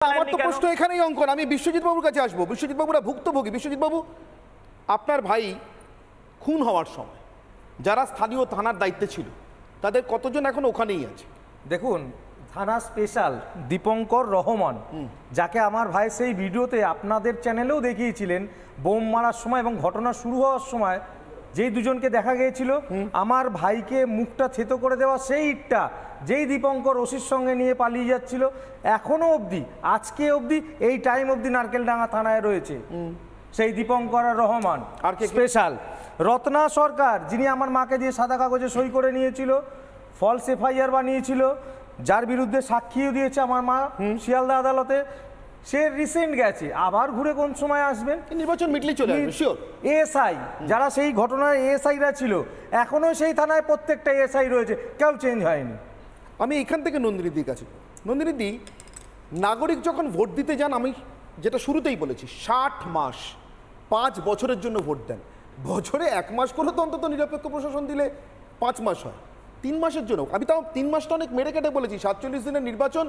আমার তো প্রশ্ন এখানেই অঙ্কন। আমি বিশ্বজিৎ বাবুর কাছে আসবো। বিশ্বজিৎ বাবুরা ভুক্তভোগী। বিশ্বজিৎ বাবু, আপনার ভাই খুন হওয়ার সময় যারা স্থানীয় থানার দায়িত্বে ছিল তাদের কতজন এখন ওখানেই আছে? দেখুন, থানা স্পেশাল দীপঙ্কর রহমান, যাকে আমার ভাই সেই ভিডিওতে আপনাদের চ্যানেলেও দেখিয়েছিলেন বোম মারার সময় এবং ঘটনা শুরু হওয়ার সময় যেই দুজনকে দেখা গিয়েছিল, আমার ভাইকে মুখটা থেতো করে দেওয়া সেই ইটটা যেই দীপঙ্কর ওসির সঙ্গে নিয়ে পালিয়ে যাচ্ছিল, এখনো অবধি আজকে অবধি এই টাইম অবধি নারকেলডাঙ্গা থানায় রয়েছে সেই দীপঙ্কর রহমান। আর স্পেশাল রত্না সরকার, যিনি আমার মাকে দিয়ে সাদা কাগজে সই করে নিয়েছিল, ফলস এফআইআর বানিয়েছিল, যার বিরুদ্ধে সাক্ষীও দিয়েছে আমার মা শিয়ালদা আদালতে, সে রিসেন্ট গেছে, আবার ঘুরে কোন সময় আসবেন? নির্বাচন মিটলেই চলে আসবে শিওর। এএসআই যারা সেই ঘটনার এএসআইরা ছিল এখনো সেই থানায় প্রত্যেকটা এএসআই রয়েছে, কেউ চেঞ্জ হয়নি। আমি এখান থেকে নন্দিনীদির কাছে। নন্দিনীদি, নাগরিক যখন ভোট দিতে যান, আমি যেটা শুরুতেই বলেছি, 60 মাস 5 বছরের জন্য ভোট দেন। বছরে 1 মাস করে তো অন্তত নিরপেক্ষ প্রশাসন দিলে 5 মাস হয়। 3 মাসের জন্য আমি তাও 3 মাসটা অনেক মেরে কেটে বলেছি। 47 দিনের নির্বাচন,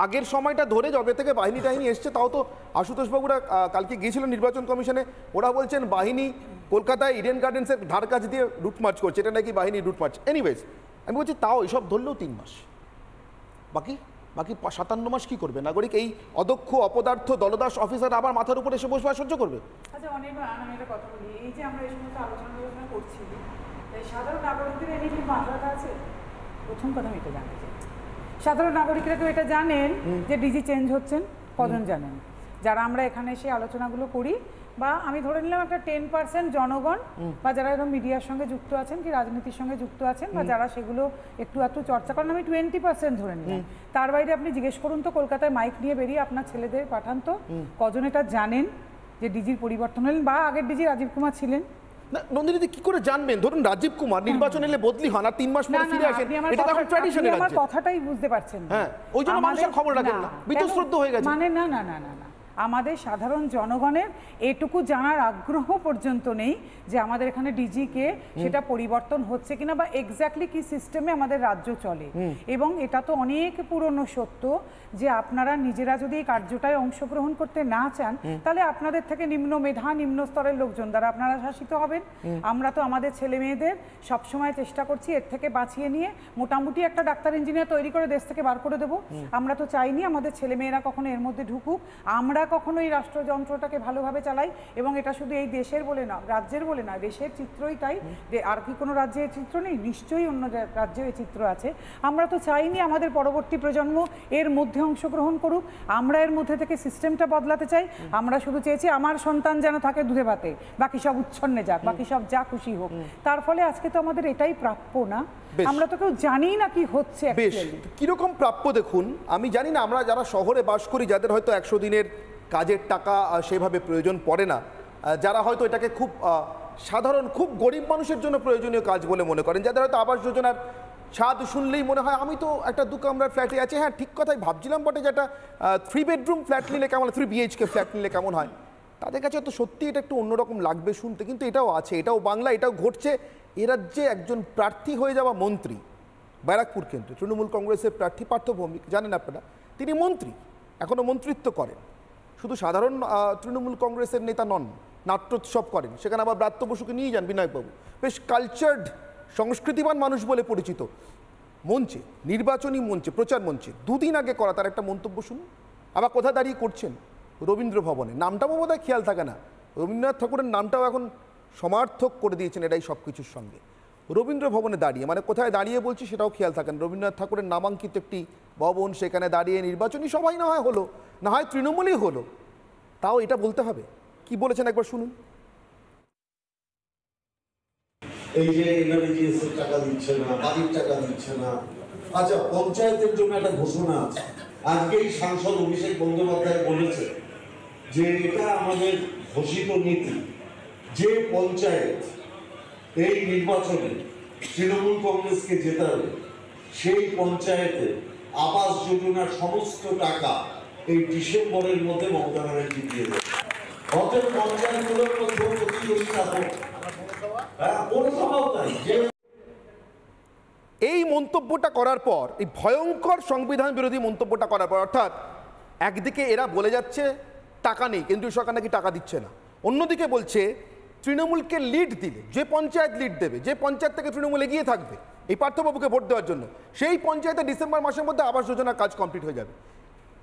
আগের সময়টা ধরে যবে থেকে বাহিনী টাহিনী এসছে, তাও তো আশুতোষবাবুরা কালকে গিয়েছিলেন নির্বাচন কমিশনে, ওরা বলছেন বাহিনী কলকাতায় ইডেন গার্ডেন্সের ধার কাছ দিয়ে রুট মার্চ করছে, এটা নাকি বাহিনী রুট মার্চ। এনিওয়েজ, আমি বলছি তাও এসব ধরলেও 3 মাস, বাকি 57 মাস কি করবে নাগরিক? এই অদক্ষ অপদার্থ দলদাস অফিসার আবার মাথার উপরে এসে বসবে আর সহ্য করবে? আচ্ছা, অনির্বাণ, আমি একটা কথা বলি, এই যে আমরা এই সমস্ত আলোচনা করছি, সাধারণ নাগরিকদের এ নিয়ে কি মাথাটা আছে? প্রথম কথা আমি এটা জানতে চাই, সাধারণ নাগরিকরা তো এটা জানেন যে ডিজি চেঞ্জ হচ্ছেন? কজন জানেন? যারা আমরা এখানে এসে আলোচনাগুলো করি, বা আমি ধরে নিলাম একটা 10% জনগণ, বা যারা এরকম মিডিয়ার সঙ্গে যুক্ত আছেন কি রাজনীতির সঙ্গে যুক্ত আছেন, বা যারা সেগুলো একটু চর্চা করেন, আমি 20% ধরে নিলাম। তার বাইরে আপনি জিজ্ঞেস করুন তো, কলকাতায় মাইক নিয়ে বেরিয়ে আপনার ছেলেদের পাঠান তো, কজন এটা জানেন যে ডিজির পরিবর্তন হলেন, বা আগের ডিজি রাজীব কুমার ছিলেন? না নন্দিনীদি, কি করে জানবেন? ধরুন রাজীব কুমার নির্বাচন এলে বদলি হন আর 3 মাস পরে ফিরে আসেন, এটা তো এখন ট্র্যাডিশনের আছে। আমার কথাটাই বুঝতে পারছেন না। হ্যাঁ, ওই জন্য মানুষের খবর রাখেন না, বীতশ্রদ্ধ হয়ে গেছে। মানে না না না না না, আমাদের সাধারণ জনগণের এটুকু জানার আগ্রহ পর্যন্ত নেই যে আমাদের এখানে ডিজি কে, সেটা পরিবর্তন হচ্ছে কিনা, বা এক্স্যাক্টলি কি সিস্টেমে আমাদের রাজ্য চলে। এবং এটা তো অনেক পুরনো সত্য যে আপনারা নিজেরা যদি এই কার্যটায় অংশগ্রহণ করতে না চান, তাহলে আপনাদের থেকে নিম্ন মেধা, নিম্ন স্তরের লোকজন দ্বারা আপনারা শাসিত হবেন। আমরা তো আমাদের ছেলে মেয়েদের সবসময় চেষ্টা করছি এর থেকে বাঁচিয়ে নিয়ে মোটামুটি একটা ডাক্তার ইঞ্জিনিয়ার তৈরি করে দেশ থেকে বার করে দেবো। আমরা তো চাইনি আমাদের ছেলে মেয়েরা কখনো এর মধ্যে ঢুকুক। আমরা কখনো এই রাষ্ট্রযন্ত্রটাকে ভালোভাবে চালাই, এবং এটা শুধু এই দেশের বলে না, রাজ্যের বলে না, দেশের চিত্রই তাই। আর কি কোনো রাজ্যের চিত্র নেই? নিশ্চয়ই অন্য রাজ্যের এই চিত্র আছে। আমরা তো চাইনি আমাদের পরবর্তী প্রজন্ম এর মধ্যে অংশগ্রহণ করুক, আমরা এর মধ্যে থেকে সিস্টেমটা বদলাতে চাই। আমরা শুধু চেয়েছি আমার সন্তান যেন থাকে দুধে ভাতে, বাকি সব উচ্ছন্নে যাক, বাকি সব যা খুশি হোক। তার ফলে আজকে তো আমাদের এটাই প্রাপ্য না? আমরা তো কেউ জানি না কি হচ্ছে। বেশ, কিরকম প্রাপ্য দেখুন, আমি জানি না, আমরা যারা শহরে বাস করি, যাদের হয়তো 100 দিনের কাজের টাকা সেভাবে প্রয়োজন পড়ে না, যারা হয়তো এটাকে খুব সাধারণ, খুব গরিব মানুষের জন্য প্রয়োজনীয় কাজ বলে মনে করেন, যাদের হয়তো আবাস যোজনার ছাদ শুনলেই মনে হয় আমি তো একটা 2 কামরার ফ্ল্যাটে আছি। হ্যাঁ, ঠিক কথাই ভাবছিলাম বটে, যে একটা 3 বেডরুম ফ্ল্যাট নিলে কেমন, 3 BHK ফ্ল্যাট নিলে কেমন হয়। তাদের কাছে তো সত্যি এটা একটু অন্যরকম লাগবে শুনতে, কিন্তু এটাও আছে, এটাও বাংলা, এটাও ঘটছে। এ রাজ্যে একজন প্রার্থী হয়ে যাওয়া মন্ত্রী, ব্যারাকপুর কেন্দ্রে তৃণমূল কংগ্রেসের প্রার্থী পার্থ ভৌমিক, জানেন আপনারা, তিনি মন্ত্রী, এখনও মন্ত্রিত্ব করেন। শুধু সাধারণ তৃণমূল কংগ্রেসের নেতা নন, নাট্যোৎসব করেন, সেখানে আবার ব্রাত্য বসুকে নিয়ে যান বিনয়বাবু। বেশ কালচার্ড, সংস্কৃতিবান মানুষ বলে পরিচিত। মঞ্চে, নির্বাচনী মঞ্চে, প্রচার মঞ্চে 2 দিন আগে করা তার একটা মন্তব্য শুনুন। আবার কোথায় দাঁড়িয়ে করছেন? রবীন্দ্র ভবনে। নামটাও বোধহয় খেয়াল থাকে না, রবীন্দ্রনাথ ঠাকুরের নামটাও এখন সমার্থক করে দিয়েছেন এটাই সব কিছুর সঙ্গে। রবীন্দ্র ভবনে দাঁড়িয়ে, মানে কোথায় দাঁড়িয়ে বলছি সেটাও খেয়াল থাকেন, রবীন্দ্রনাথ ঠাকুরের নামাঙ্কিত একটি ভবন, সেখানে দাঁড়িয়ে নির্বাচনী সভাই না হয় হলো, না হয় তৃণমূলই হলো, তাও এটা বলতে হবে। কি বলেছেন একবার শুনুন। এই যে এনআরজিএস এর টাকা দিচ্ছে না, বাড়ির টাকা দিচ্ছে না। আচ্ছা, পঞ্চায়েতের জন্য একটা ঘোষণা আছে, আজকেই সাংসদ অভিষেক বন্দ্যোপাধ্যায় বলেছে যে এটা আমাদের ঘোষিত নীতি, যে পঞ্চায়েত এই নির্বাচনে তৃণমূল কংগ্রেসকে জেতাবে সেই পঞ্চায়েতে আবাস যোজনার সমস্ত টাকা এই ডিসেম্বরের মধ্যে মমতা ব্যানার্জি দিয়ে দেবে। অতএব পঞ্চায়েতগুলোর মধ্যে প্রতিযোগিতা হোক। এই মন্তব্যটা করার পর, এই ভয়ঙ্কর সংবিধান বিরোধী মন্তব্যটা করার পর, অর্থাৎ একদিকে এরা বলে যাচ্ছে টাকা নেই, কেন্দ্রীয় সরকার নাকি টাকা দিচ্ছে না, অন্যদিকে বলছে তৃণমূলকে লিড দিলে যে পঞ্চায়েত লিড দেবে, যে পঞ্চায়েত থেকে তৃণমূল এগিয়ে থাকবে এই পার্থবাবুকে ভোট দেওয়ার জন্য, সেই পঞ্চায়েতে ডিসেম্বর মাসের মধ্যে আবাস যোজনার কাজ কমপ্লিট হয়ে যাবে।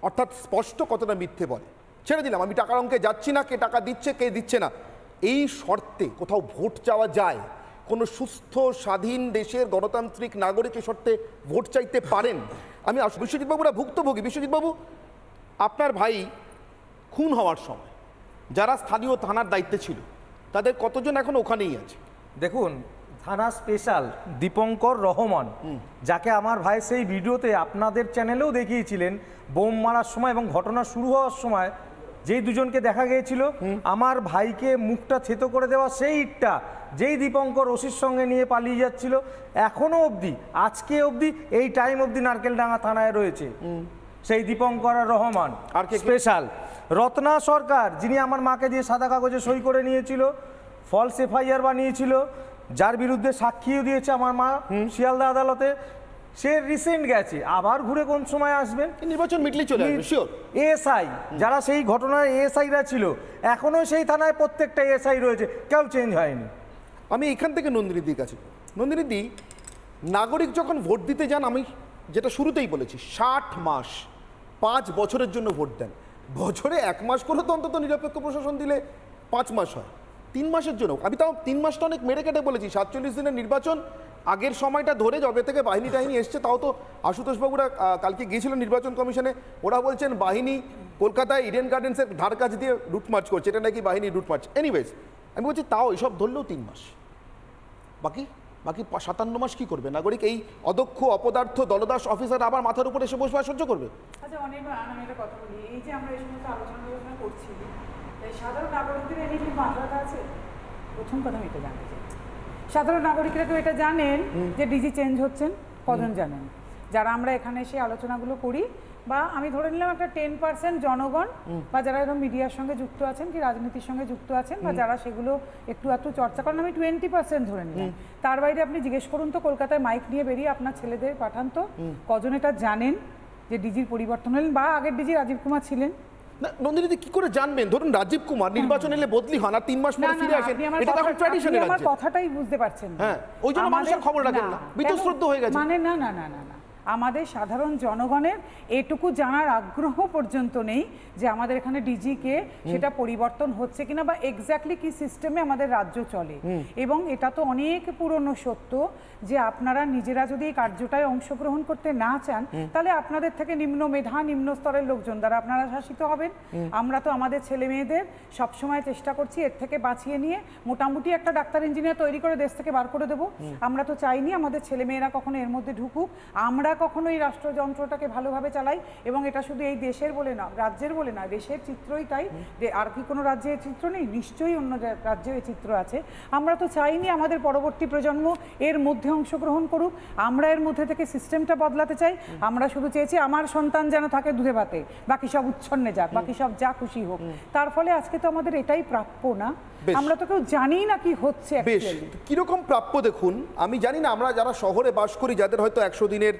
অর্থাৎ স্পষ্ট কতটা মিথ্যে বলে। ছেড়ে দিলাম আমি টাকার অঙ্কে যাচ্ছি না, কে টাকা দিচ্ছে কে দিচ্ছে না, এই শর্তে কোথাও ভোট চাওয়া যায়? কোনো সুস্থ স্বাধীন দেশের গণতান্ত্রিক নাগরিকের শর্তে ভোট চাইতে পারেন? আমি বিশ্বজিৎবাবুরা ভুক্তভোগী। বিশ্বজিৎবাবু, আপনার ভাই খুন হওয়ার সময় যারা স্থানীয় থানার দায়িত্বে ছিল তাদের কতজন এখন ওখানেই আছে? দেখুন, থানা স্পেশাল দীপঙ্কর রহমান, যাকে আমার ভাই সেই ভিডিওতে আপনাদের চ্যানেলেও দেখিয়েছিলেন বোম মারার সময় এবং ঘটনা শুরু হওয়ার সময় যেই দুজনকে দেখা গিয়েছিল, আমার ভাইকে মুখটা থেতো করে দেওয়া সেই ইটটা যেই দীপঙ্কর ওসির সঙ্গে নিয়ে পালিয়ে যাচ্ছিল, এখনো অবধি আজকে অবধি এই টাইম অবধি নারকেলডাঙ্গা থানায় রয়েছে সেই দীপঙ্কর রহমান। আর স্পেশাল রত্না সরকার, যিনি আমার মাকে দিয়ে সাদা কাগজে সই করে নিয়েছিল, ফলস এফআইআর বানিয়েছিল, যার বিরুদ্ধে সাক্ষীও দিয়েছে আমার মা শিয়ালদা আদালতে, সে রিসেন্ট গেছে, আবার ঘুরে কোন সময় আসবেন? নির্বাচন মিটলেই চলে আসবে শিওর। এএসআই যারা সেই ঘটনায় এএসআইরা ছিল এখনো সেই থানায় প্রত্যেকটা এএসআই রয়েছে, কেউ চেঞ্জ হয়নি। আমি এখান থেকে নন্দিনীদির কাছে, নন্দিনীদি, নাগরিক যখন ভোট দিতে যান, আমি যেটা শুরুতেই বলেছি 60 মাস 5 বছরের জন্য ভোট দেন, বছরে 1 মাস করে তো অন্তত নিরপেক্ষ প্রশাসন দিলে 5 মাস হয়, 3 মাসের জন্য। আমি তাও 3 মাসটা অনেক মেরে কেটে বলেছি, 47 দিনের নির্বাচন, আগের সময়টা ধরে যবে থেকে বাহিনী টাহিনী এসছে, তাও তো আশুতোষবাবুরা কালকে গিয়েছিলেন নির্বাচন কমিশনে, ওরা বলছেন বাহিনী কলকাতায় ইডেন গার্ডেন্সের ধার কাছ দিয়ে রুট মার্চ করছে, এটা নাকি বাহিনী রুট মার্চ। এনিওয়েজ আমি বলছি তাও এসব ধরলেও 3 মাস, বাকি 57 মাস কি করবে নাগরিক? এই অদক্ষ অপদার্থ দলদাস অফিসার আবার মাথার উপরে এসে বসবে আর সহ্য করবে? আচ্ছা, আমি একটা কথা বলি, এই যে আমরা এই সমস্ত আলোচনা করছি, এই সাধারণ নাগরিকদের এনে কি মাথা ব্যথা আছে? প্রথম কথা আমি এটা জানতে চাই, সাধারণ নাগরিকরা তো এটা জানেন যে ডিজি চেঞ্জ হচ্ছেন? কজন জানেন? যারা আমরা এখানে এসে আলোচনাগুলো করি, বা আমি ধরে নিলাম একটা 10% জনগণ, বা যারা এরকম মিডিয়ার সঙ্গে যুক্ত আছেন কি রাজনীতির সঙ্গে যুক্ত আছেন, বা যারা সেগুলো একটু চর্চা করেন, আমি 20% ধরে নিলাম। তার বাইরে আপনি জিজ্ঞেস করুন তো, কলকাতায় মাইক নিয়ে বেরিয়ে আপনার ছেলেদের পাঠান তো, কজন এটা জানেন যে ডিজির পরিবর্তন হলেন, বা আগের ডিজি রাজীব কুমার ছিলেন? না নন্দিনীদি, কি করে জানবেন? ধরুন রাজীব কুমার নির্বাচন এলে বদলি হন আর 3 মাস পরে ফিরে আসেন, এটা এখন ট্র্যাডিশনের রাজ্য। আমার কথাটাই বুঝতে পারছেন না। হ্যাঁ, ওই জন্য মানুষের খবর রাখেন না, বিতশ্রদ্ধ হয়ে গেছে। মানে না না না না না, আমাদের সাধারণ জনগণের এটুকু জানার আগ্রহ পর্যন্ত নেই যে আমাদের এখানে ডিজি কে, সেটা পরিবর্তন হচ্ছে কিনা, বা এক্স্যাক্টলি কি সিস্টেমে আমাদের রাজ্য চলে। এবং এটা তো অনেক পুরনো সত্য যে আপনারা নিজেরা যদি এই কার্যটায় অংশগ্রহণ করতে না চান, তাহলে আপনাদের থেকে নিম্ন মেধা, নিম্ন স্তরের লোকজন দ্বারা আপনারা শাসিত হবেন। আমরা তো আমাদের ছেলে মেয়েদের সবসময় চেষ্টা করছি এর থেকে বাঁচিয়ে নিয়ে মোটামুটি একটা ডাক্তার ইঞ্জিনিয়ার তৈরি করে দেশ থেকে বার করে দেবো। আমরা তো চাইনি আমাদের ছেলে মেয়েরা কখনো এর মধ্যে ঢুকুক, আমরা কখনো এই রাষ্ট্রযন্ত্রটাকে ভালোভাবে চালাই। এবং এটা শুধু এই দেশের বলে না, রাজ্যের বলে না, দেশের চিত্রই তাই। আর কি কোনো রাজ্যের চিত্র নেই? নিশ্চয়ই অন্য রাজ্যের এই চিত্র আছে। আমরা তো চাইনি আমাদের পরবর্তী প্রজন্ম এর মধ্যে অংশগ্রহণ করুক, আমরা এর মধ্যে থেকে সিস্টেমটা বদলাতে চাই। আমরা শুধু চেয়েছি আমার সন্তান যেন থাকে দুধে ভাতে, বাকি সব উচ্ছন্নে যাক, বাকি সব যা খুশি হোক। তার ফলে আজকে তো আমাদের এটাই প্রাপ্য না? আমরা তো কেউ জানি না কি হচ্ছে। বেশ, কিরকম প্রাপ্য দেখুন, আমি জানি না, আমরা যারা শহরে বাস করি, যাদের হয়তো 100 দিনের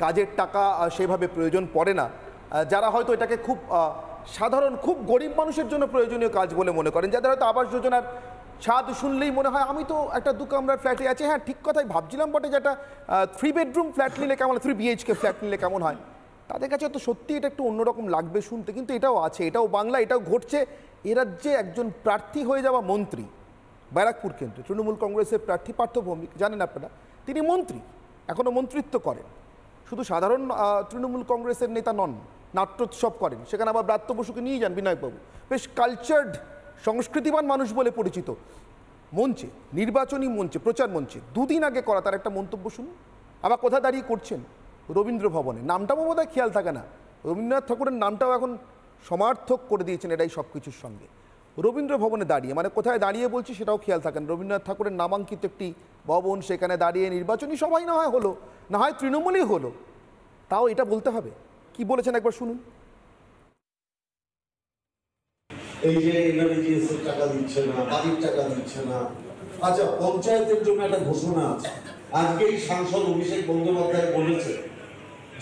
কাজের টাকা সেভাবে প্রয়োজন পড়ে না, যারা হয়তো এটাকে খুব সাধারণ, খুব গরিব মানুষের জন্য প্রয়োজনীয় কাজ বলে মনে করেন, যাদের হয়তো আবাস যোজনার ছাদ শুনলেই মনে হয় আমি তো একটা 2 কামরার ফ্ল্যাটে আছি। হ্যাঁ, ঠিক কথাই ভাবছিলাম বটে, যেটা 3 বেডরুম ফ্ল্যাট নিলে কেমন, 3 BHK ফ্ল্যাট নিলে কেমন হয়, তাদের কাছে তো সত্যি এটা একটু অন্যরকম লাগবে শুনতে। কিন্তু এটাও আছে, এটাও বাংলা, এটাও ঘটছে। এ রাজ্যে একজন প্রার্থী হয়ে যাওয়া মন্ত্রী, ব্যারাকপুর কেন্দ্রে তৃণমূল কংগ্রেসের প্রার্থী পার্থ ভৌমিক, জানেন আপনারা, তিনি মন্ত্রী, এখনও মন্ত্রিত্ব করেন। শুধু সাধারণ তৃণমূল কংগ্রেসের নেতা নন, নাট্যোৎসব করেন, সেখানে আবার ব্রাত্য বসুকে নিয়ে যান বিনায়কবাবু, বেশ কালচার্ড সংস্কৃতিবান মানুষ বলে পরিচিত। মঞ্চে, নির্বাচনী মঞ্চে, প্রচার মঞ্চে 2 দিন আগে করা তার একটা মন্তব্য শুনুন। আবার কোথায় দাঁড়িয়ে করছেন? রবীন্দ্র ভবনে। নামটাও বোধহয় খেয়াল থাকে না, রবীন্দ্রনাথ ঠাকুরের নামটাও এখন সমার্থক করে দিয়েছেন এটাই সব কিছুর সঙ্গে। রবীন্দ্র ভবনে দাঁড়িয়ে, মানে কোথায় দাঁড়িয়ে বলছি সেটাও খেয়াল থাকেন, রবীন্দ্রনাথ ঠাকুরের নামাঙ্কিত একটি ভবন, সেখানে দাঁড়িয়ে নির্বাচনী সবাই না হয় হলো, না হয় তৃণমূলই হলো, তাও এটা বলতে হবে। কি বলেছেন একবার শুনুন। এই যে এনআরজিএস এর টাকা দিচ্ছে না, বাড়ির টাকা দিচ্ছে না। আচ্ছা, পঞ্চায়েতের জন্য একটা ঘোষণা আছে, আজকেই সাংসদ অভিষেক বন্দ্যোপাধ্যায় বলেছে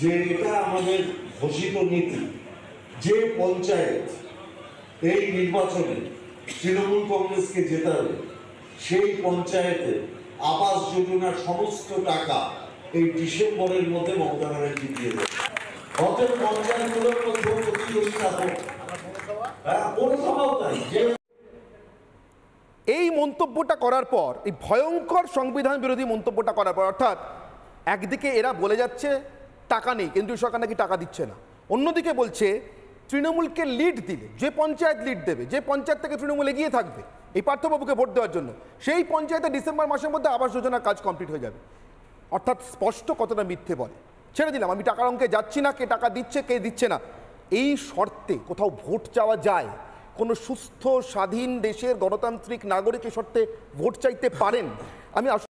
যে এটা আমাদের ঘোষিত নীতি, যে পঞ্চায়েত এই নির্বাচনে তৃণমূল কংগ্রেসকে জেতাবে সেই পঞ্চায়েতে আবাস যোজনার সমস্ত টাকা এই ডিসেম্বরের মধ্যে মমতা ব্যানার্জি দিয়ে দেবে। অতএব পঞ্চায়েতগুলোর মধ্যে প্রতিযোগিতা হোক। পৌরসভাও তাই। এই মন্তব্যটা করার পর, এই ভয়ঙ্কর সংবিধান বিরোধী মন্তব্যটা করার পর, অর্থাৎ একদিকে এরা বলে যাচ্ছে টাকা নেই, কেন্দ্রীয় সরকার নাকি টাকা দিচ্ছে না, অন্যদিকে বলছে তৃণমূলকে লিড দিলে যে পঞ্চায়েত লিড দেবে, যে পঞ্চায়েত থেকে তৃণমূল এগিয়ে থাকবে এই পার্থবাবুকে ভোট দেওয়ার জন্য, সেই পঞ্চায়েতে ডিসেম্বর মাসের মধ্যে আবাস যোজনার কাজ কমপ্লিট হয়ে যাবে। অর্থাৎ স্পষ্ট কতটা মিথ্যে বলে। ছেড়ে দিলাম আমি টাকার অঙ্কে যাচ্ছি না, কে টাকা দিচ্ছে কে দিচ্ছে না, এই শর্তে কোথাও ভোট চাওয়া যায়? কোনো সুস্থ স্বাধীন দেশের গণতান্ত্রিক নাগরিকের শর্তে ভোট চাইতে পারেন? আমি আসলে